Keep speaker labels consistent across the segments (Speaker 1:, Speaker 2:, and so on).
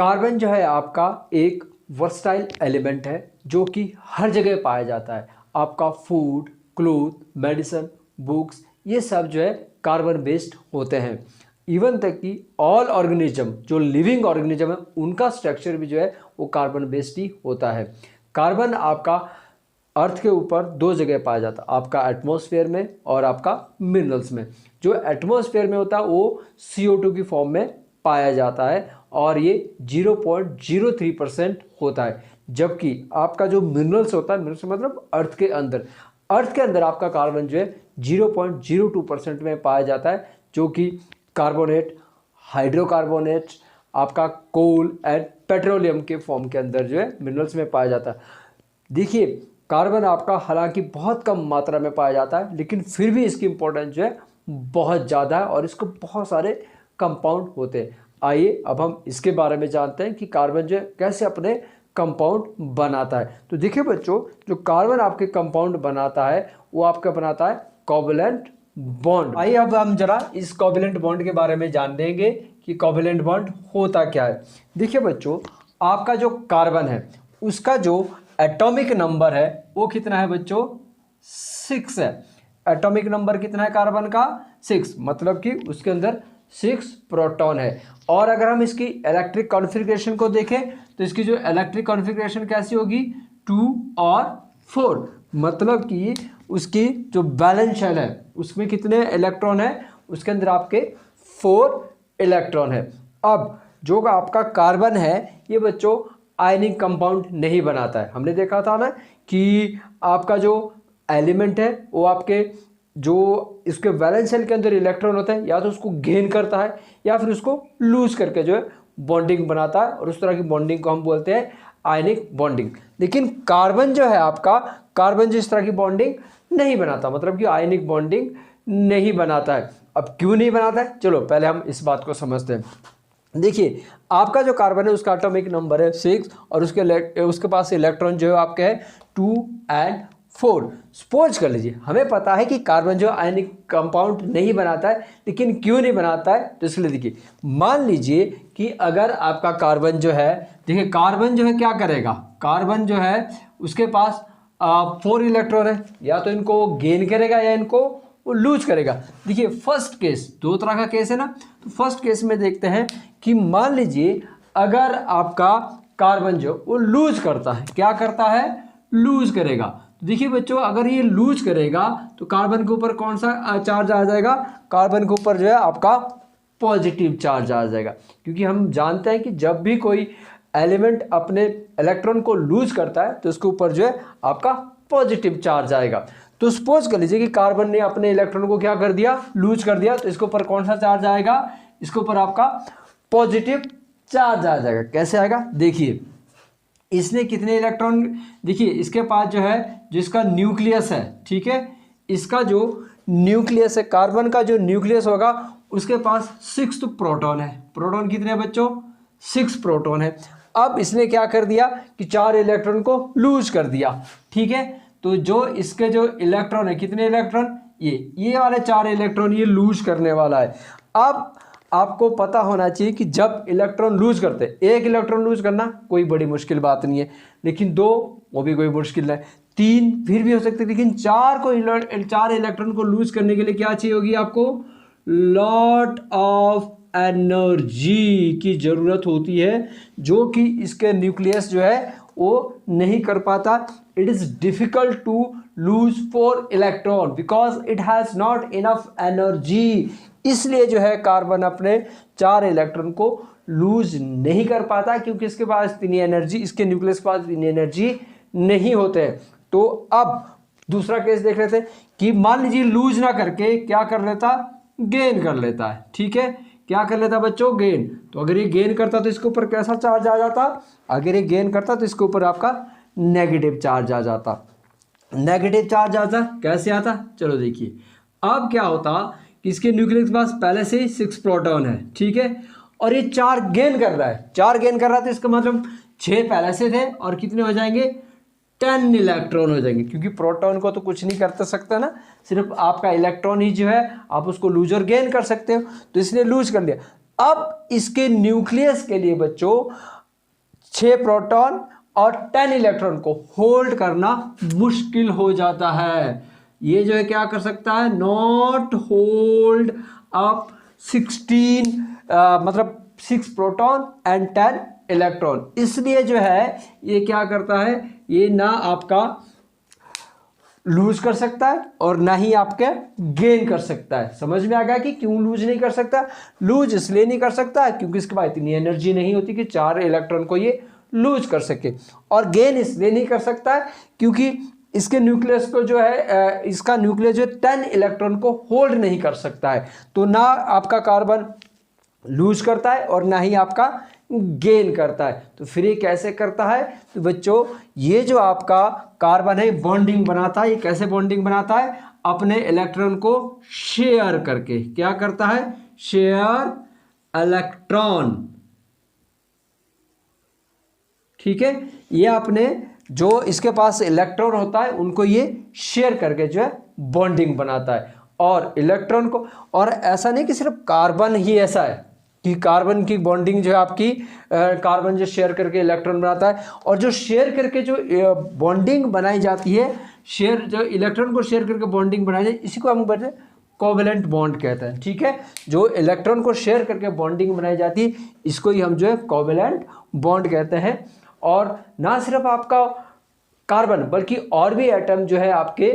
Speaker 1: Carbon जो है आपका एक वर्सटाइल एलिमेंट है जो कि हर जगह पाया जाता है। आपका फूड, क्लोथ, मेडिसिन, बुक्स, ये सब जो है कार्बन बेस्ड होते हैं। इवन तक कि ऑल ऑर्गेनिज्म, जो लिविंग ऑर्गेनिज्म है, उनका स्ट्रक्चर भी जो है वो कार्बन बेस्ड ही होता है। कार्बन आपका अर्थ के ऊपर दो जगह पाया जाता है, आपका एटमॉस्फेयर में और आपका मिनरल्स में। जो एटमॉस्फेयर में होता है वो CO2 की फॉर्म में पाया जाता है और ये 0.03% होता है। जबकि आपका जो मिनरल्स होता है, मिनरल्स मतलब अर्थ के अंदर आपका कार्बन जो है 0.02% में पाया जाता है, जो कि कार्बोनेट, हाइड्रोकार्बोनेट, आपका कोल एंड पेट्रोलियम के फॉर्म के अंदर जो है मिनरल्स में पाया जाता है। देखिए, कार्बन आपका हालांकि बहुत कम मात्रा में पाया जाता है, लेकिन फिर भी इसकी इंपॉर्टेंस जो है बहुत ज़्यादा है और इसको बहुत सारे कंपाउंड होते हैं। आइए अब हम इसके बारे में जानते हैं कि कार्बन जो है कैसे अपने कंपाउंड बनाता है। तो देखिए बच्चों, जो कार्बन आपके कंपाउंड बनाता है वो आपका बनाता है कोवैलेंट बॉन्ड। आइए अब हम जरा इस कोवैलेंट बॉन्ड के बारे में जान देंगे कि कोवैलेंट बॉन्ड होता क्या है। देखिए बच्चों, आपका जो कार्बन है उसका जो एटॉमिक नंबर है वो कितना है बच्चों? 6 है। एटॉमिक नंबर कितना है कार्बन का? 6। मतलब कि उसके अंदर 6 प्रोटॉन है। और अगर हम इसकी इलेक्ट्रिक कॉन्फ़िगरेशन को देखें तो इसकी जो इलेक्ट्रिक कॉन्फ़िगरेशन कैसी होगी? 2 और 4। मतलब कि उसकी जो बैलेंस शेल है उसमें कितने इलेक्ट्रॉन है? उसके अंदर आपके 4 इलेक्ट्रॉन है। अब जो आपका कार्बन है ये बच्चों आयनिक कंपाउंड नहीं बनाता है। हमने देखा था ना कि आपका जो एलिमेंट है वो आपके जो इसके वैलेंस शेल के अंदर इलेक्ट्रॉन होता है, या तो उसको गेन करता है या फिर उसको लूज करके जो है बॉन्डिंग बनाता है, और उस तरह की बॉन्डिंग को हम बोलते हैं आयनिक बॉन्डिंग। लेकिन कार्बन जो है आपका, कार्बन जो इस तरह की बॉन्डिंग नहीं बनाता, मतलब कि आयनिक बॉन्डिंग नहीं बनाता है। अब क्यों नहीं बनाता है, चलो पहले हम इस बात को समझते हैं। देखिए, आपका जो कार्बन है उसका एटॉमिक नंबर है 6 और उसके पास इलेक्ट्रॉन जो है आपके है 2 और 4। सपोज कर लीजिए, हमें पता है कि कार्बन जो आयनिक कंपाउंड नहीं बनाता है, लेकिन क्यों नहीं बनाता है तो इसलिए देखिए, मान लीजिए कि अगर आपका कार्बन जो है, देखिए कार्बन जो है क्या करेगा, कार्बन जो है उसके पास 4 इलेक्ट्रॉन है, या तो इनको गेन करेगा या इनको वो लूज करेगा। देखिए फर्स्ट केस, दो तरह का केस है ना, तो फर्स्ट केस में देखते हैं कि मान लीजिए अगर आपका कार्बन जो वो लूज करता है, क्या करता है? लूज करेगा। तो देखिए बच्चों, अगर ये लूज करेगा तो कार्बन के ऊपर कौन सा चार्ज आ जाएगा? कार्बन के ऊपर जो है आपका पॉजिटिव चार्ज आ जाएगा, क्योंकि हम जानते हैं कि जब भी कोई एलिमेंट अपने इलेक्ट्रॉन को लूज करता है तो उसके ऊपर जो है आपका पॉजिटिव चार्ज आएगा। तो सपोज कर लीजिए कि कार्बन ने अपने इलेक्ट्रॉन को क्या कर दिया? लूज कर दिया, तो इसके ऊपर कौन सा चार्ज आएगा? इसके ऊपर आपका पॉजिटिव चार्ज आ जाएगा। कैसे आएगा? देखिए, इसने कितने इलेक्ट्रॉन, देखिए इसके पास जो है, जिसका न्यूक्लियस है, ठीक है, इसका जो न्यूक्लियस है, कार्बन का जो न्यूक्लियस होगा उसके पास 6 प्रोटॉन है। प्रोटॉन कितने हैं बच्चों? 6 प्रोटॉन है। अब इसने क्या कर दिया कि 4 इलेक्ट्रॉन को लूज कर दिया, ठीक है। तो जो इसके जो इलेक्ट्रॉन है, कितने इलेक्ट्रॉन? ये वाले 4 इलेक्ट्रॉन ये लूज करने वाला है। अब आपको पता होना चाहिए कि जब इलेक्ट्रॉन लूज करते हैं, एक इलेक्ट्रॉन लूज करना कोई बड़ी मुश्किल बात नहीं है, लेकिन 2 वो भी कोई मुश्किल नहीं, 3 फिर भी हो सकते, लेकिन 4 इलेक्ट्रॉन को लूज करने के लिए क्या चाहिए होगी आपको? लॉट ऑफ एनर्जी की जरूरत होती है, जो कि इसके न्यूक्लियस जो है वो नहीं कर पाता। It is difficult to lose 4 electron because it has not enough energy. इसलिए जो है कार्बन अपने 4 इलेक्ट्रॉन को लूज नहीं कर पाता, क्योंकि इसके पास इतनी एनर्जी, इसके न्यूक्लियस के पास इतनी एनर्जी नहीं होते हैं। तो अब दूसरा केस देख लेते हैं कि मान लीजिए लूज ना करके क्या कर लेता? गेन कर लेता है, ठीक है। क्या कर लेता बच्चों? गेन। तो अगर ये गेन करता तो इसके ऊपर कैसा चार्ज आ जाता? अगर ये गेन करता तो इसके ऊपर आपका नेगेटिव चार्ज आ जाता। नेगेटिव चार्ज आता, कैसे आता? चलो देखिए, अब क्या होता कि इसके न्यूक्लियस के पास पहले से ही 6 प्रोटॉन है, ठीक है, और ये 4 गेन कर रहा है। 4 गेन कर रहा है तो इसका मतलब 6 पहले से थे और कितने हो जाएंगे? 10 इलेक्ट्रॉन हो जाएंगे, क्योंकि प्रोटॉन को तो कुछ नहीं कर सकता ना, सिर्फ आपका इलेक्ट्रॉन ही जो है आप उसको लूज और गेन कर सकते हो, तो इसने लूज कर लिया। अब इसके न्यूक्लियस के लिए बच्चों 6 प्रोटॉन और 10 इलेक्ट्रॉन को होल्ड करना मुश्किल हो जाता है। ये जो है क्या कर सकता है, not hold up 6 proton and 10 electron. इसलिए जो है ये क्या करता है, ये ना आपका लूज कर सकता है और ना ही आपके गेन कर सकता है। समझ में आ गया कि क्यों लूज नहीं कर सकता? लूज इसलिए नहीं कर सकता है क्योंकि इसके पास इतनी एनर्जी नहीं होती कि 4 इलेक्ट्रॉन को ये लूज कर सके, और गेन इसलिए नहीं कर सकता है क्योंकि इसके न्यूक्लियस को जो है इसका न्यूक्लियस जो 10 इलेक्ट्रॉन को होल्ड नहीं कर सकता है। तो ना आपका कार्बन लूज करता है और ना ही आपका गेन करता है। तो फिर ये कैसे करता है? तो बच्चों ये जो आपका कार्बन है बॉन्डिंग बनाता है। ये कैसे बॉन्डिंग बनाता है? अपने इलेक्ट्रॉन को शेयर करके। क्या करता है? Share electron. ठीक है, ये अपने जो इसके पास इलेक्ट्रॉन होता है उनको ये शेयर करके जो है बॉन्डिंग बनाता है। और इलेक्ट्रॉन को, और ऐसा नहीं कि सिर्फ कार्बन ही ऐसा है कि कार्बन की बॉन्डिंग जो है आपकी कार्बन जो शेयर करके इलेक्ट्रॉन बनाता है, और जो शेयर करके जो बॉन्डिंग बनाई जाती है, शेयर जो इलेक्ट्रॉन को शेयर करके बॉन्डिंग बनाई जाती है, इसी को हम कहते हैं कोवेलेंट बॉन्ड कहते हैं। ठीक है, जो इलेक्ट्रॉन को शेयर करके बॉन्डिंग बनाई जाती है इसको ही हम जो है कोवेलेंट बॉन्ड कहते हैं। और ना सिर्फ आपका कार्बन बल्कि और भी एटम जो है आपके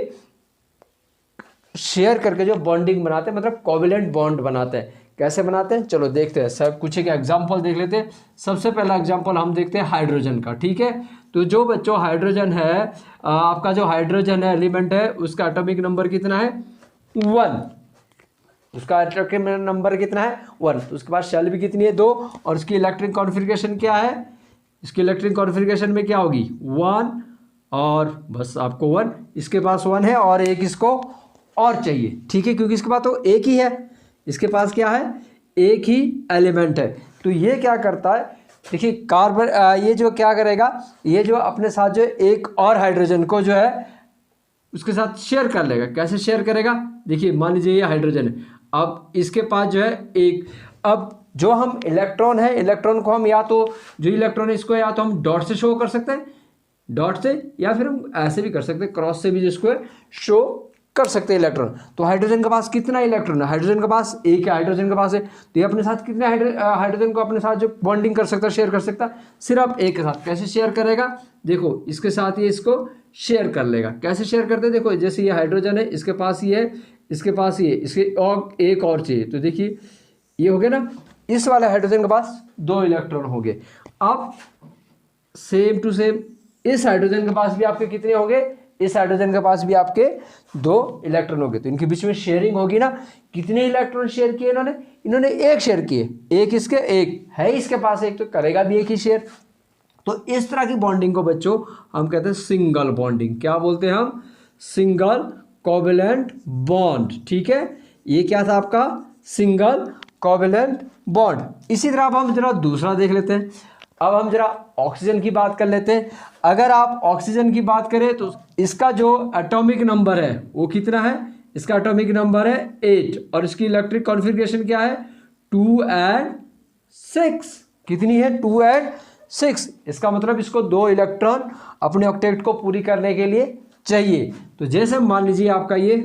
Speaker 1: शेयर करके जो बॉन्डिंग बनाते हैं, मतलब कोवेलेंट बॉन्ड बनाते हैं। कैसे बनाते हैं चलो देखते हैं। सब कुछ एक एग्जांपल देख लेते हैं। सबसे पहला एग्जांपल हम देखते हैं हाइड्रोजन का। ठीक है, तो जो बच्चों हाइड्रोजन है, आपका जो हाइड्रोजन है एलिमेंट है, उसका एटॉमिक नंबर कितना है? 1। उसका एटॉमिक नंबर कितना है? 1। उसके बाद शेल भी कितनी है? 2। और उसकी इलेक्ट्रिक कॉन्फ़िगरेशन क्या है? इसकी इलेक्ट्रिक कॉन्फ़िगरेशन में क्या होगी? 1, और बस आपको 1, इसके पास 1 है और एक इसको और चाहिए। ठीक है, क्योंकि इसके पास तो एक ही है, इसके पास क्या है? एक ही एलिमेंट है। तो ये क्या करता है, देखिए कार्बन ये जो क्या करेगा, ये जो अपने साथ जो एक और हाइड्रोजन को जो है उसके साथ शेयर कर लेगा। कैसे शेयर करेगा? देखिए मान लीजिए ये हाइड्रोजन है, अब इसके पास जो है एक, अब जो हम इलेक्ट्रॉन है, इलेक्ट्रॉन को हम या तो जो इलेक्ट्रॉन है इसको या तो हम डॉट से शो कर सकते हैं, डॉट से, या फिर हम ऐसे भी कर सकते हैं, क्रॉस से भी जिसको शो कर सकते हैं इलेक्ट्रॉन। तो हाइड्रोजन के पास कितना इलेक्ट्रॉन है? हाइड्रोजन के पास एक है, हाइड्रोजन के पास है, तो ये अपने साथ कितने हाइड्रोजन को अपने साथ जो बॉन्डिंग कर सकता है, शेयर कर सकता है, सिर्फ एक के साथ। कैसे शेयर करेगा? देखो इसके साथ ये इसको शेयर कर लेगा। कैसे शेयर करते हैं? देखो जैसे ये हाइड्रोजन है, इसके पास ये है, इसके पास ये, इसके और एक और चाहिए, तो देखिए ये हो गया ना, इस वाले हाइड्रोजन के पास 2 इलेक्ट्रॉन हो गए। अब सेम टू सेम इस हाइड्रोजन के पास भी आपके कितने हो गए? इस हाइड्रोजन के पास भी आपके 2 इलेक्ट्रॉन हो गए। तो इनके बीच में शेयरिंग होगी ना। कितने इलेक्ट्रॉन शेयर किए इन्होंने? इन्होंने एक शेयर किए, एक इसके, एक है इसके पास एक, तो करेगा भी एक ही शेयर। तो इस तरह की बॉन्डिंग को बच्चों हम कहते हैं सिंगल बॉन्डिंग। क्या बोलते हैं हम? Single covalent bond. ठीक है, ये क्या था आपका? Single covalent bond. इसी तरह अब हम जरा दूसरा देख लेते हैं। अब हम जरा ऑक्सीजन की बात कर लेते हैं। अगर आप ऑक्सीजन की बात करें तो इसका जो एटॉमिक नंबर है वो कितना है? इसका एटॉमिक नंबर है 8, और इसकी इलेक्ट्रिक कॉन्फ़िगरेशन क्या है? 2 and 6। कितनी है? 2 and 6। इसका मतलब इसको 2 इलेक्ट्रॉन अपने ऑक्टेट को पूरी करने के लिए चाहिए। तो जैसे मान लीजिए आपका ये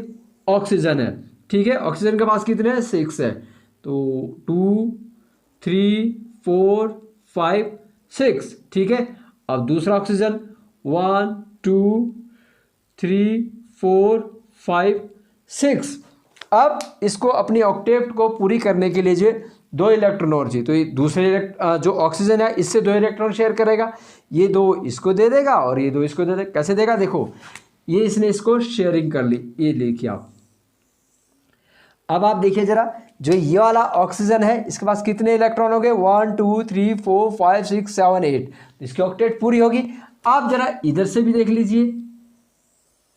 Speaker 1: ऑक्सीजन है, ठीक है, ऑक्सीजन के पास कितने हैं? 6 है, तो 2, 3, 4, 5, 6। ठीक है, अब दूसरा ऑक्सीजन 1, 2, 3, 4, 5, 6। अब इसको अपनी ऑक्टेट को पूरी करने के लिए जो 2 इलेक्ट्रॉन और चाहिए, तो ये दूसरे जो ऑक्सीजन है इससे 2 इलेक्ट्रॉन शेयर करेगा, ये 2 इसको दे देगा और ये 2 इसको दे देगा। कैसे देगा? देखो ये इसने इसको शेयरिंग कर ली, ये देखिए आप। अब आप देखिए जरा, जो ये वाला ऑक्सीजन है इसके पास कितने इलेक्ट्रॉन हो गए? 1, 2, 3, 4, 5, 6, 7, 8। इसकी ऑक्टेट पूरी होगी। आप जरा इधर से भी देख लीजिए,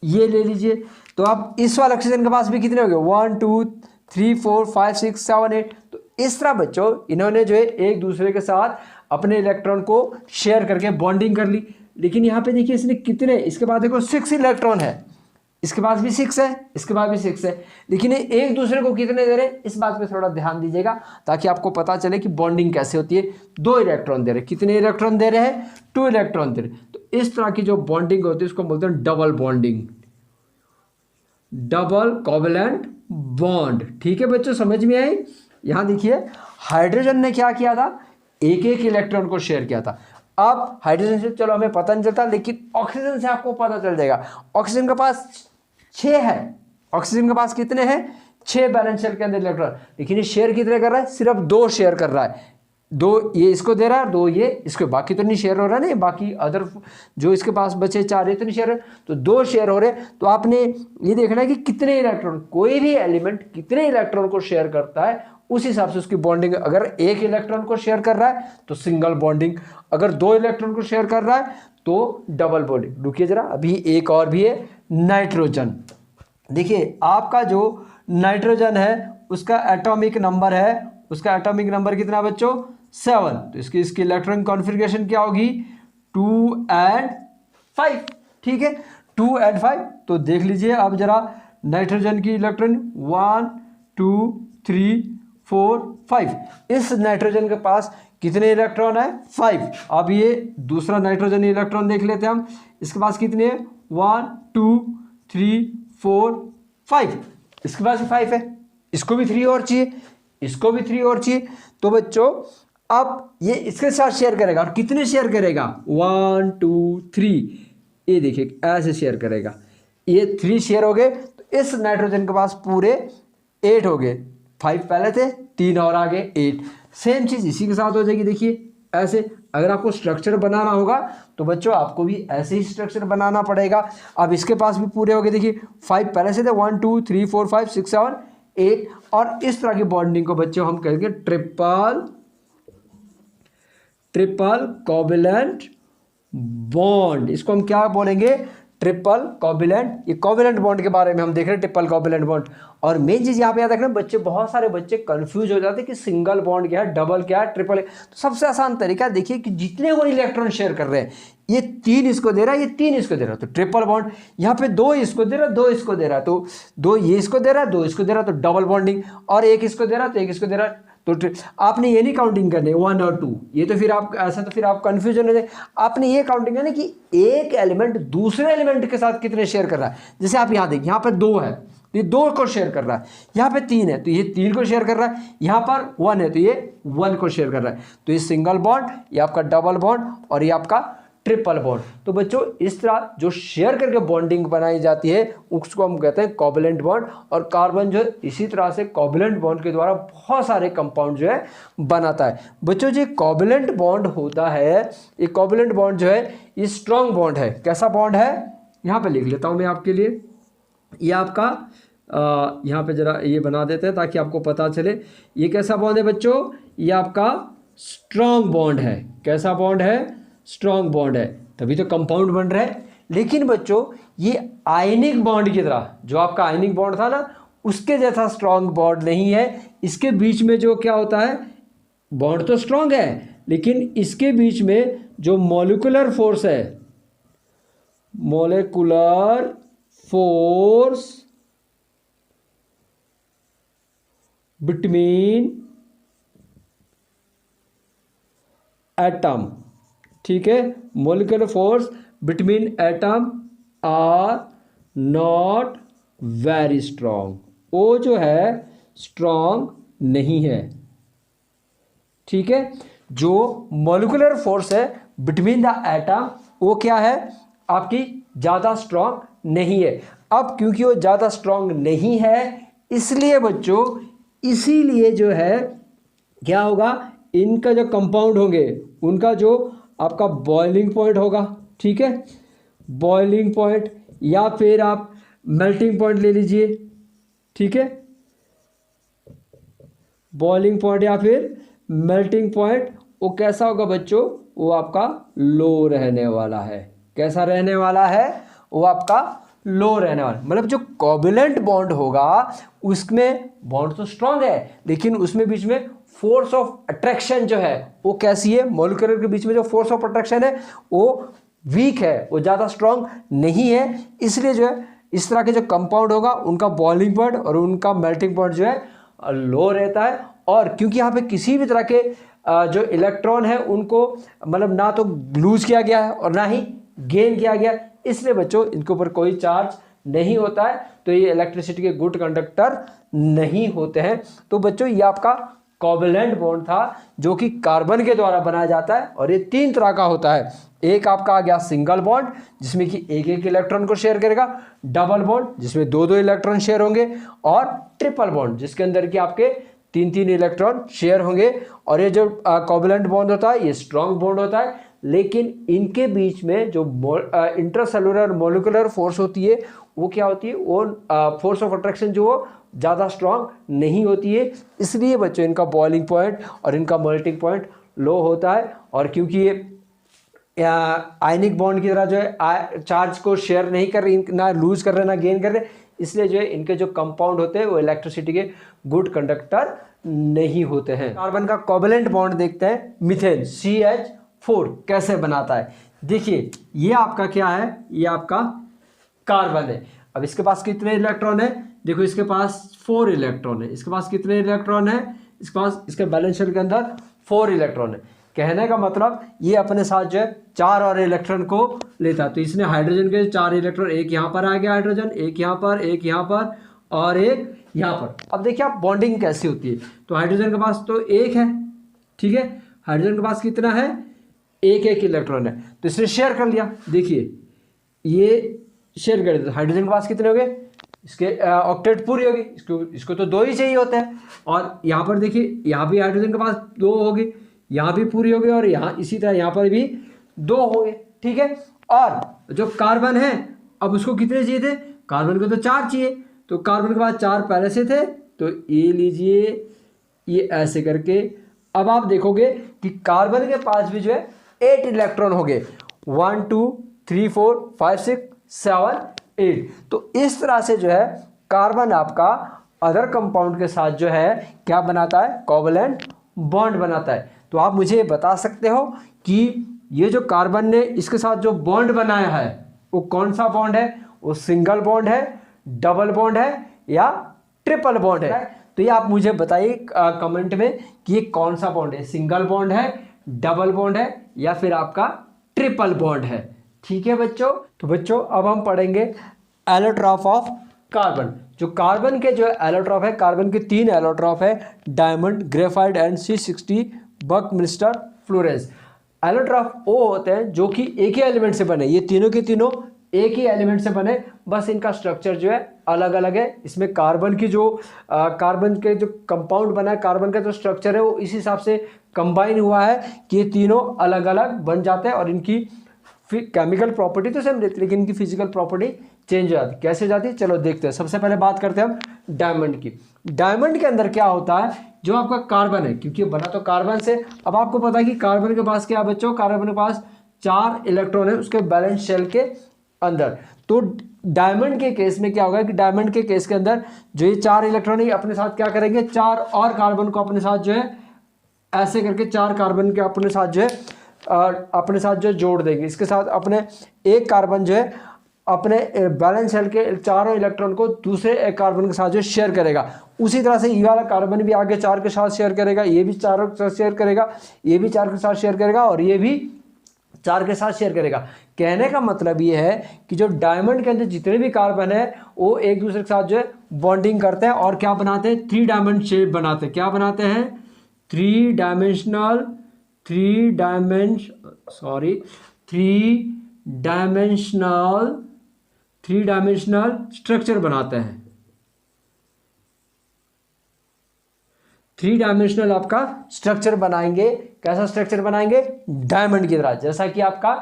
Speaker 1: ये ले लीजिए, तो आप इस वाले ऑक्सीजन के पास भी कितने हो गए? 1, 2, 3, 4, 5, 6, 7, 8। तो इस तरह बच्चों इन्होंने जो है एक दूसरे के साथ अपने इलेक्ट्रॉन को शेयर करके बॉन्डिंग कर ली। लेकिन यहाँ पे देखिए इसने कितने, इसके बाद देखो 6 इलेक्ट्रॉन है, इसके पास भी 6 है, इसके पास भी 6 है, लेकिन ये एक दूसरे को कितने दे रहे हैं, इस बात पे थोड़ा ध्यान दीजिएगा ताकि आपको पता चले कि बॉन्डिंग कैसे होती है। 2 इलेक्ट्रॉन दे रहे हैं, कितने इलेक्ट्रॉन दे रहे हैं, 2 इलेक्ट्रॉन दे रहे हैं। तो इस तरह की जो बॉन्डिंग होती है उसको बोलते हैं double bonding, double covalent bond. ठीक है बच्चों, समझ में आई। यहां देखिए हाइड्रोजन ने क्या किया था, एक एक इलेक्ट्रॉन को शेयर किया था। अब हाइड्रोजन से चलो हमें पता नहीं चलता, लेकिन ऑक्सीजन से आपको पता चल जाएगा। ऑक्सीजन के पास 6 है, ऑक्सीजन के पास कितने हैं, 6 बैलेंस शेल के अंदर इलेक्ट्रॉन, लेकिन ये शेयर कितने कर रहा है, सिर्फ 2 शेयर कर रहा है। 2 ये इसको दे रहा है, 2 ये इसको, बाकी तो नहीं शेयर हो रहा है ना, बाकी अदर जो इसके पास बचे 4 ये तो नहीं शेयर है, तो 2 शेयर हो रहे। तो आपने ये देखना है कि कितने इलेक्ट्रॉन, कोई भी एलिमेंट कितने इलेक्ट्रॉन को शेयर करता है, उस हिसाब से उसकी बॉन्डिंग। अगर 1 इलेक्ट्रॉन को शेयर कर रहा है तो सिंगल बॉन्डिंग, अगर 2 इलेक्ट्रॉन को शेयर कर रहा है तो डबल बॉन्डिंग। रुकिए जरा, अभी एक और भी है, नाइट्रोजन। देखिए आपका जो नाइट्रोजन है उसका एटॉमिक नंबर है, उसका एटॉमिक नंबर कितना बच्चों, 7। तो इसकी इलेक्ट्रॉनिक कॉन्फ़िगरेशन क्या होगी, 2 and 5। ठीक है, 2 and 5। तो देख लीजिए अब जरा नाइट्रोजन की इलेक्ट्रॉन 1 2 3 4 5। इस नाइट्रोजन के पास कितने इलेक्ट्रॉन है, 5। अब ये दूसरा नाइट्रोजन इलेक्ट्रॉन देख लेते हैं हम, इसके पास कितने हैं, 1 2 3 4 5। इसके पास भी 5 है, इसको भी 3 और चाहिए, इसको भी 3 और चाहिए। तो बच्चों अब ये इसके साथ शेयर करेगा, और कितने शेयर करेगा, 1 2 3। ये देखिए ऐसे शेयर करेगा, ये 3 शेयर हो गए। तो इस नाइट्रोजन के पास पूरे 8 हो गए, 5 पहले थे, 3 और आगे 8। सेम चीज़ इसी के साथ हो जाएगी। देखिए ऐसे अगर आपको स्ट्रक्चर बनाना होगा तो बच्चों आपको भी ऐसे ही स्ट्रक्चर बनाना पड़ेगा। अब इसके पास भी पूरे हो गए, देखिए 5 पहले से थे, 1 2 3 4 5 6 7 8। और इस तरह की बॉन्डिंग को बच्चों हम कहेंगे ट्रिपल कोवैलेंट बॉन्ड। इसको हम क्या बोलेंगे, ट्रिपल कोवैलेंट। ये कोवैलेंट बॉन्ड के बारे में हम देख रहे हैं, ट्रिपल कोवैलेंट बॉन्ड। और मेन चीज़ यहाँ पे याद रखना, बच्चे बहुत सारे बच्चे कंफ्यूज हो जाते हैं कि सिंगल बॉन्ड क्या है, डबल क्या है, ट्रिपल है। तो सबसे आसान तरीका देखिए कि जितने वो इलेक्ट्रॉन शेयर कर रहे हैं, ये 3 इसको दे रहा है, ये 3 इसको दे रहा है, तो ट्रिपल बॉन्ड। यहाँ पे 2 इसको दे रहा है, 2 इसको दे रहा है, तो 2 ये इसको दे रहा है, 2 इसको दे रहा है, तो डबल बॉन्डिंग। और 1 इसको दे रहा है तो 1 इसको दे रहा है, तो आपने ये नहीं काउंटिंग करनी 1 और 2, ये तो फिर आप ऐसा, तो फिर आप कंफ्यूजन हो जाए। आपने ये काउंटिंग करनी कि एक एलिमेंट दूसरे एलिमेंट के साथ कितने शेयर कर रहा है। जैसे आप यहाँ देखिए, यहाँ पर 2 है तो ये 2 को शेयर कर रहा है, यहाँ पे 3 है तो ये 3 को शेयर कर रहा है, यहाँ पर 1 है तो ये 1 को शेयर कर रहा है। तो ये सिंगल बॉन्ड, ये आपका डबल बॉन्ड, और ये आपका ट्रिपल बॉन्ड। तो बच्चों इस तरह जो शेयर करके बॉन्डिंग बनाई जाती है उसको हम कहते हैं कोवैलेंट बॉन्ड। और कार्बन जो है इसी तरह से कोवैलेंट बॉन्ड के द्वारा बहुत सारे कंपाउंड जो है बनाता है। बच्चों जो कोवैलेंट बॉन्ड होता है, ये कोवैलेंट बॉन्ड जो है ये स्ट्रॉन्ग बॉन्ड है। कैसा बॉन्ड है, यहाँ पे लिख लेता हूँ मैं आपके लिए। ये आपका यहाँ पे जरा ये बना देते हैं ताकि आपको पता चले ये कैसा बॉन्ड है बच्चों। ये आपका स्ट्रॉन्ग बॉन्ड है। कैसा बॉन्ड है, स्ट्रॉन्ग बॉन्ड है, तभी तो कंपाउंड बन रहा है। लेकिन बच्चों ये आयनिक बॉन्ड की तरह, जो आपका आयनिक बॉन्ड था ना, उसके जैसा स्ट्रॉन्ग बॉन्ड नहीं है। इसके बीच में जो क्या होता है, बॉन्ड तो स्ट्रॉन्ग है लेकिन इसके बीच में जो मॉलिक्यूलर फोर्स है, मॉलिक्यूलर फोर्स बिटवीन एटम, ठीक है, molecular force between atom are not very strong. वो जो है स्ट्रॉन्ग नहीं है, ठीक है। जो मॉलिक्यूलर फोर्स है बिटवीन द एटम वो क्या है, आपकी ज़्यादा स्ट्रॉन्ग नहीं है। अब क्योंकि वो ज़्यादा स्ट्रॉन्ग नहीं है इसलिए बच्चों, इसीलिए जो है क्या होगा, इनका जो कंपाउंड होंगे उनका जो आपका बॉइलिंग पॉइंट होगा, ठीक है, बॉइलिंग पॉइंट या फिर आप मेल्टिंग पॉइंट ले लीजिए, ठीक है, बॉइलिंग पॉइंट या फिर मेल्टिंग पॉइंट, वो कैसा होगा बच्चों, वो आपका लो रहने वाला है। कैसा रहने वाला है, वो आपका लो रहने वाला, मतलब जो कोवैलेंट बॉन्ड होगा उसमें बॉन्ड तो स्ट्रांग है लेकिन उसमें बीच में फोर्स ऑफ अट्रैक्शन जो है वो कैसी है, मॉलिक्यूलर के बीच में जो फोर्स ऑफ अट्रैक्शन है वो वीक है, वो ज़्यादा स्ट्रांग नहीं है। इसलिए जो है इस तरह के जो कंपाउंड होगा उनका बॉइलिंग पॉइंट और उनका मेल्टिंग पॉइंट जो है लो रहता है। और क्योंकि यहाँ पे किसी भी तरह के जो इलेक्ट्रॉन है उनको मतलब ना तो लूज किया गया है और ना ही गेन किया गया, इसलिए बच्चों इनके ऊपर कोई चार्ज नहीं होता है, तो ये इलेक्ट्रिसिटी के गुड कंडक्टर नहीं होते हैं। तो बच्चों ये आपका कोवेलेंट बॉन्ड था जो कि कार्बन के द्वारा बनाया जाता है और ये 3 तरह का होता है। एक आपका आ गया सिंगल बॉन्ड जिसमें कि एक एक इलेक्ट्रॉन को शेयर करेगा, डबल बॉन्ड जिसमें 2 इलेक्ट्रॉन शेयर होंगे, और ट्रिपल बॉन्ड जिसके अंदर कि आपके 3 इलेक्ट्रॉन शेयर होंगे। और ये जो कोवेलेंट बॉन्ड होता है ये स्ट्रॉन्ग बॉन्ड होता है, लेकिन इनके बीच में जो इंट्रासेलुलर मोलिकुलर फोर्स होती है वो क्या होती है, वो फोर्स ऑफ अट्रैक्शन जो वो ज़्यादा स्ट्रॉन्ग नहीं होती है, इसलिए बच्चों इनका बॉइलिंग पॉइंट और इनका मेल्टिंग पॉइंट लो होता है। और क्योंकि ये आयनिक बॉन्ड की तरह जो है चार्ज को शेयर नहीं कर रही, ना लूज कर रहे ना गेन कर रहे, इसलिए जो है इनके जो कंपाउंड होते हैं वो इलेक्ट्रिसिटी के गुड कंडक्टर नहीं होते हैं। कार्बन का कोवेलेंट बॉन्ड देखते हैं, मीथेन CH4 कैसे बनाता है। देखिए ये आपका क्या है, ये आपका कार्बन है। अब इसके पास कितने इलेक्ट्रॉन है, देखो इसके पास 4 इलेक्ट्रॉन है। इसके पास कितने इलेक्ट्रॉन है, इसके पास इसके बैलेंस शेल के अंदर 4 इलेक्ट्रॉन है। कहने का मतलब ये अपने साथ जो है 4 और इलेक्ट्रॉन को लेता है। तो इसने हाइड्रोजन के 4 इलेक्ट्रॉन, एक यहाँ पर आ गया हाइड्रोजन, एक यहाँ पर, एक यहाँ पर और एक यहाँ पर। अब देखिए आप बॉन्डिंग कैसी होती है, तो हाइड्रोजन के पास तो एक है, ठीक है, हाइड्रोजन के पास कितना है, एक इलेक्ट्रॉन है, तो इसने शेयर कर लिया। देखिए ये शेयर कर दिया, हाइड्रोजन के पास कितने हो गए, इसके ऑक्टेट पूरी होगी, इसको तो 2 ही चाहिए होते हैं। और यहाँ पर देखिए यहाँ भी हाइड्रोजन के पास 2 होगी, यहाँ भी पूरी होगी और यहाँ इसी तरह यहाँ पर भी 2 हो गए, ठीक है। और जो कार्बन है अब उसको कितने चाहिए थे, कार्बन को तो 4 चाहिए, तो कार्बन के पास 4 पहले से थे, तो ये लीजिए ये ऐसे करके। अब आप देखोगे कि कार्बन के पास भी जो है 8 इलेक्ट्रॉन हो गए, 1 2 3 4 5 6 7 8। तो इस तरह से जो है कार्बन आपका अदर कंपाउंड के साथ जो है क्या बनाता है, कोवेलेंट बॉन्ड बनाता है। तो आप मुझे बता सकते हो कि ये जो कार्बन ने इसके साथ जो बॉन्ड बनाया है वो कौन सा बॉन्ड है, वो सिंगल बॉन्ड है, डबल बॉन्ड है या ट्रिपल बॉन्ड है। तो ये आप मुझे बताइए कमेंट में कि ये कौन सा बॉन्ड है, सिंगल बॉन्ड है, डबल बॉन्ड है या फिर आपका ट्रिपल बॉन्ड है। ठीक है बच्चों, तो बच्चों अब हम पढ़ेंगे एलोट्रॉप ऑफ कार्बन। जो कार्बन के जो एलोट्रॉप है, कार्बन के 3 एलोट्रॉप है, diamond, graphite and C60 Buckminster Florence. Allotrope वो होते हैं जो कि एक ही एलिमेंट से बने, ये तीनों के तीनों एक ही एलिमेंट से बने, बस इनका स्ट्रक्चर जो है अलग अलग है। इसमें कार्बन की जो कार्बन के जो कंपाउंड बना है, कार्बन का जो स्ट्रक्चर है वो इस हिसाब से कंबाइन हुआ है कि ये तीनों अलग अलग बन जाते हैं और इनकी केमिकल प्रॉपर्टी तो सेम रहती है लेकिन इनकी फिजिकल प्रॉपर्टी चेंज हो जाती है। कैसे हो जाती है चलो देखते हैं। सबसे पहले बात करते हैं हम डायमंड की। डायमंड के अंदर क्या होता है, जो आपका कार्बन है, क्योंकि बना तो कार्बन से, अब आपको पता है कि कार्बन के पास क्या है बच्चों, कार्बन के पास 4 इलेक्ट्रॉन है उसके बैलेंस शेल के अंदर। तो डायमंड के केस में क्या होगा कि डायमंड के केस के अंदर जो ये 4 इलेक्ट्रॉन है अपने साथ क्या करेंगे, 4 और कार्बन को अपने साथ जो है ऐसे करके 4 कार्बन के अपने साथ जो है अपने साथ जो जोड़ देंगे। इसके साथ अपने एक कार्बन जो है अपने बैलेंस शेल के 4 इलेक्ट्रॉन को दूसरे एक कार्बन के साथ जो शेयर करेगा। उसी तरह से ये वाला कार्बन भी आगे 4 के साथ शेयर करेगा, ये भी 4 के साथ शेयर करेगा, ये भी 4 के साथ शेयर करेगा और ये भी 4 के साथ शेयर करेगा। कहने का मतलब ये है कि जो डायमंड के अंदर जितने भी कार्बन है वो एक दूसरे के साथ जो है बॉन्डिंग करते हैं और क्या बनाते हैं, 3 डायमंड शेप बनाते हैं। क्या बनाते हैं, 3 डायमेंशनल स्ट्रक्चर बनाते हैं। 3 डायमेंशनल आपका स्ट्रक्चर बनाएंगे। कैसा स्ट्रक्चर बनाएंगे, डायमंड की तरह। जैसा कि आपका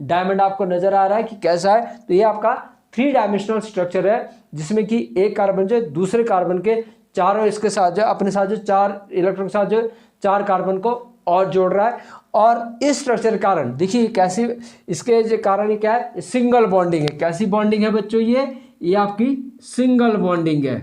Speaker 1: डायमंड आपको नजर आ रहा है कि कैसा है, तो ये आपका 3 डायमेंशनल स्ट्रक्चर है जिसमें कि एक कार्बन जो दूसरे कार्बन के चारों इसके साथ जो अपने साथ जो 4 इलेक्ट्रॉन के साथ जो 4 कार्बन को और जोड़ रहा है। और इस स्ट्रक्चर के कारण देखिए कैसी, इसके जो कारण ये क्या है, सिंगल बॉन्डिंग है। कैसी बॉन्डिंग है बच्चों, ये आपकी सिंगल बॉन्डिंग है,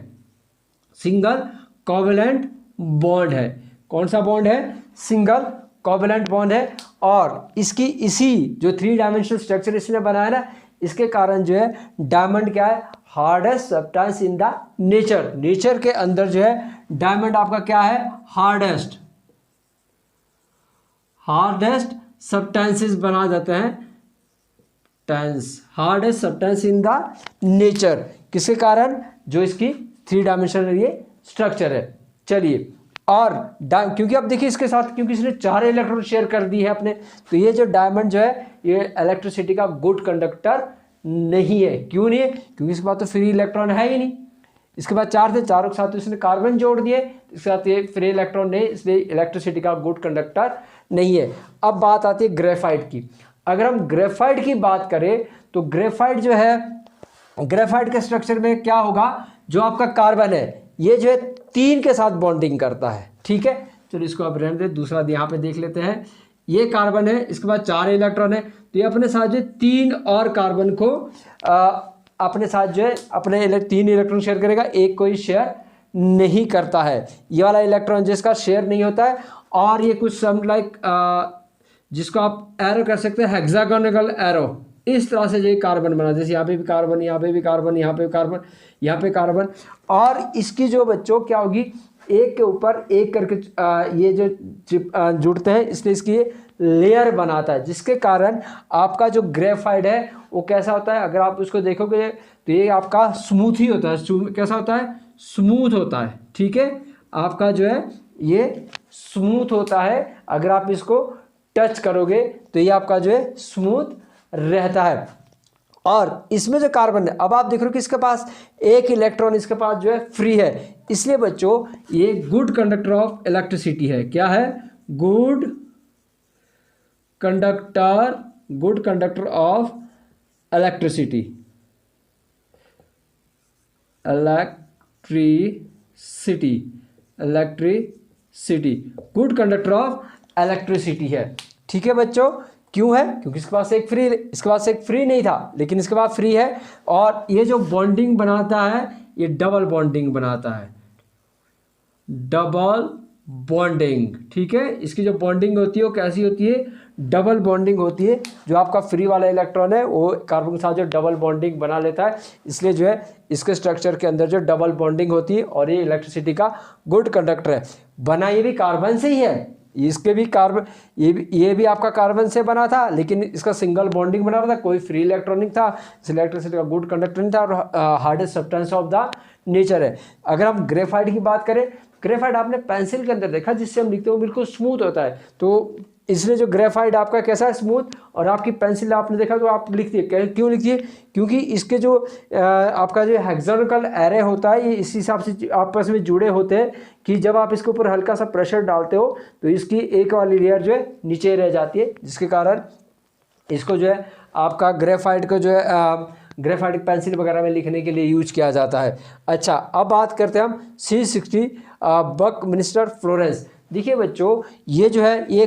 Speaker 1: सिंगल कोवेलेंट बॉन्ड है। कौन सा बॉन्ड है, सिंगल कोवेलेंट बॉन्ड है। और इसकी इसी जो 3 डायमेंशनल स्ट्रक्चर इसने बनाया ना, इसके कारण जो है डायमंड क्या है, hardest substance in the nature. Nature के अंदर जो है डायमंड आपका क्या है, हार्डेस्ट सब्सटेंसेस बना जाते हैं, hardest substance in the nature. किसके कारण, जो इसकी 3 डायमेंशनल ये स्ट्रक्चर है। चलिए, और क्योंकि अब देखिए इसके साथ, क्योंकि इसने 4 इलेक्ट्रॉन शेयर कर दी है अपने, तो ये जो डायमंड जो है ये इलेक्ट्रिसिटी का गुड कंडक्टर नहीं है। क्यों नहीं है, क्योंकि इसके बाद तो फ्री इलेक्ट्रॉन है ही नहीं। इसके बाद 4 थे, 4 के साथ तो इसने कार्बन जोड़ दिए, इसके साथ ये फ्री इलेक्ट्रॉन नहीं, इसलिए इलेक्ट्रिसिटी का गुड कंडक्टर नहीं है। अब बात आती है ग्रेफाइट की। अगर हम ग्रेफाइट की बात करें तो ग्रेफाइट जो है, ग्रेफाइट के स्ट्रक्चर में क्या होगा, जो आपका कार्बन है ये जो है 3 के साथ बॉन्डिंग करता है। ठीक है, चलो इसको अब रहने दे, दूसरा यहाँ पे देख लेते हैं। ये कार्बन है, इसके बाद 4 इलेक्ट्रॉन है, तो ये अपने साथ जो 3 और कार्बन को अपने साथ जो है अपने 3 इलेक्ट्रॉन शेयर करेगा, एक कोई शेयर नहीं करता है। ये वाला इलेक्ट्रॉन जिसका शेयर नहीं होता है, और ये कुछ सम लाइक जिसको आप एरो कर सकते हैं, हेक्सागोनल एरो, इस तरह से ये कार्बन बना, जैसे यहाँ पे भी कार्बन, यहाँ पे भी कार्बन, यहाँ पे कार्बन, यहाँ पे कार्बन। और इसकी जो बच्चों क्या होगी, एक के ऊपर एक करके ये जो जुड़ते हैं, इसलिए इसकी ये लेयर बनाता है, जिसके कारण आपका जो ग्रेफाइट है वो कैसा होता है, अगर आप उसको देखोगे तो ये आपका स्मूथ ही होता है। कैसा होता है, स्मूथ होता है। ठीक है, आपका जो है ये स्मूथ होता है, अगर आप इसको टच करोगे तो ये आपका जो है स्मूथ रहता है। और इसमें जो कार्बन है, अब आप देख रहे हो कि इसके पास एक इलेक्ट्रॉन इसके पास जो है फ्री है, इसलिए बच्चों ये गुड कंडक्टर ऑफ इलेक्ट्रिसिटी है। क्या है, good conductor of electricity, good conductor of electricity है। ठीक है बच्चों, क्यों है, क्योंकि इसके पास एक फ्री नहीं था, लेकिन इसके बाद फ्री है। और ये जो बॉन्डिंग बनाता है, ये डबल बॉन्डिंग बनाता है, डबल बॉन्डिंग। ठीक है, इसकी जो बॉन्डिंग होती है वो कैसी होती है, डबल बॉन्डिंग होती है। जो आपका फ्री वाला इलेक्ट्रॉन है वो कार्बन के साथ जो डबल बॉन्डिंग बना लेता है, इसलिए जो है इसके स्ट्रक्चर के अंदर जो डबल बॉन्डिंग होती है, और ये इलेक्ट्रिसिटी का गुड कंडक्टर है। बना ये भी कार्बन से ही है, इसके भी कार्बन, ये भी आपका कार्बन से बना था, लेकिन इसका सिंगल बॉन्डिंग बना रहा था, कोई फ्री इलेक्ट्रॉनिक था, इस इलेक्ट्रिसिटी का गुड कंडक्टर नहीं था, और hardest substance of the nature है। अगर हम ग्रेफाइट की बात करें, ग्रेफाइट आपने पेंसिल के अंदर देखा, जिससे हम लिखते हो बिल्कुल स्मूथ होता है, तो इसलिए जो ग्रेफाइट आपका कैसा है, स्मूथ। और आपकी पेंसिल आपने देखा तो आप लिखती है, क्यों लिखती है, क्योंकि इसके जो आपका जो हेक्सागोनल एरे होता है, ये इस हिसाब से आपस में जुड़े होते हैं कि जब आप इसके ऊपर हल्का सा प्रेशर डालते हो तो इसकी एक वाली लेयर जो है नीचे रह जाती है, जिसके कारण इसको जो है आपका ग्रेफाइट को जो है ग्रेफाइट पेंसिल वगैरह में लिखने के लिए यूज किया जाता है। अच्छा, अब बात करते हैं हम C60 बकमिंस्टर फ्लोरेंस। देखिए बच्चों, ये जो है ये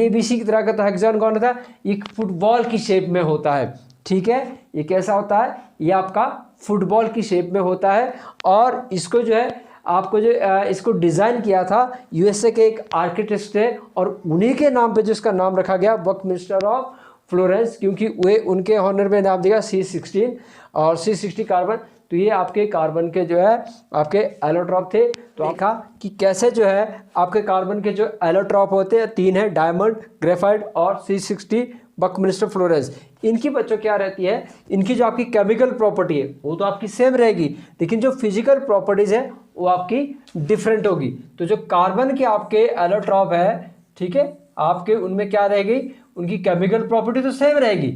Speaker 1: भी इसी की तरह का तो हेक्सागोन था, एक फुटबॉल की शेप में होता है। ठीक है, ये कैसा होता है, ये आपका फुटबॉल की शेप में होता है। और इसको जो है आपको जो इसको डिज़ाइन किया था USA के एक आर्किटेक्ट थे, और उन्हीं के नाम पे जो इसका नाम रखा गया बकमिंस्टर ऑफ फ्लोरेंस, क्योंकि वे उनके ऑनर में नाम दिया C16 और C60 कार्बन। तो ये आपके कार्बन के जो है आपके एलोट्रॉप थे। तो देखा कि कैसे जो है आपके कार्बन के जो एलोट्रॉप होते हैं 3 है, डायमंड, ग्रेफाइट और C60 बकमिंस्टर फ्लोरेंस। इनकी बच्चों क्या रहती है, इनकी जो आपकी केमिकल प्रॉपर्टी है वो तो आपकी सेम रहेगी, लेकिन जो फिजिकल प्रॉपर्टीज़ है वो आपकी डिफरेंट होगी। तो जो कार्बन के आपके एलोट्रॉप है, ठीक है, आपके उनमें क्या रहेगी, उनकी केमिकल प्रॉपर्टी तो सेम रहेगी,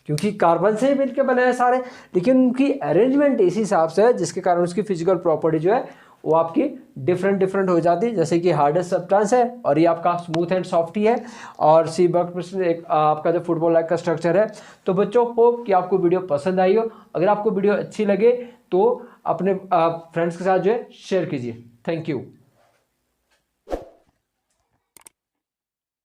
Speaker 1: क्योंकि कार्बन से ही मिलकर बने हैं सारे, लेकिन उनकी अरेंजमेंट इस हिसाब से है जिसके कारण उसकी फिजिकल प्रॉपर्टी जो है वो आपकी डिफरेंट हो जाती है। जैसे कि हार्डेस्ट सब्सटेंस है और ये आपका स्मूथ एंड सॉफ्टी है, और सी बकमिंस्टर एक आपका जो फुटबॉल लाइक का स्ट्रक्चर है। तो बच्चों, होप कि आपको वीडियो पसंद आई हो। अगर आपको वीडियो अच्छी लगे तो अपने फ्रेंड्स के साथ जो है शेयर कीजिए। Thank you.